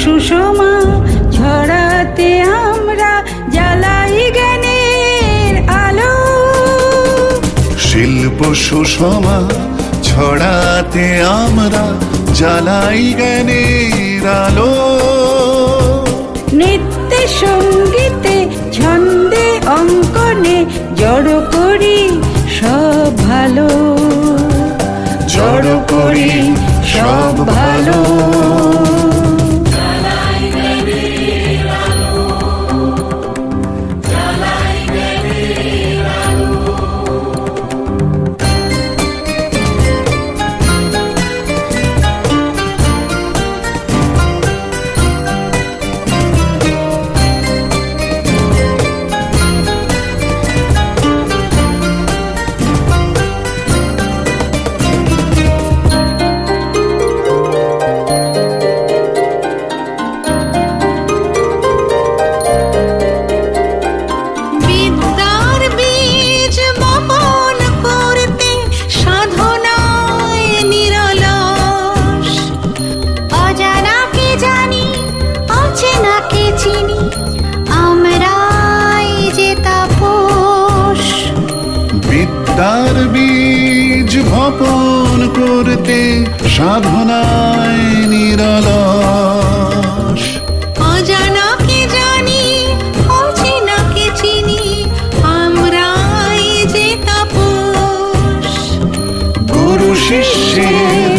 সুষমা ছড়াতে আমরা জ্বালাই জ্ঞানের আলো। শিল্প সুষমা ছড়াতে আমরা জ্বালাই জ্ঞানের আলো। নৃত্যে সঙ্গীতে ছন্দে অঙ্কনে জড়ো করি সব ভালো, জড়ো করি সব ভালো। বিদ্যার বীজ বপন করতে সাধনায় নিরলস। অজানাকে জানি অচেনাকে চিনি আমরাই যে তাপস। গুরু শিষ্যের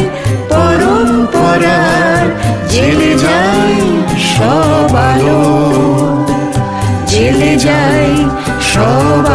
পরম্পরার জেলে যায় সব আলো, জেলে যায় সব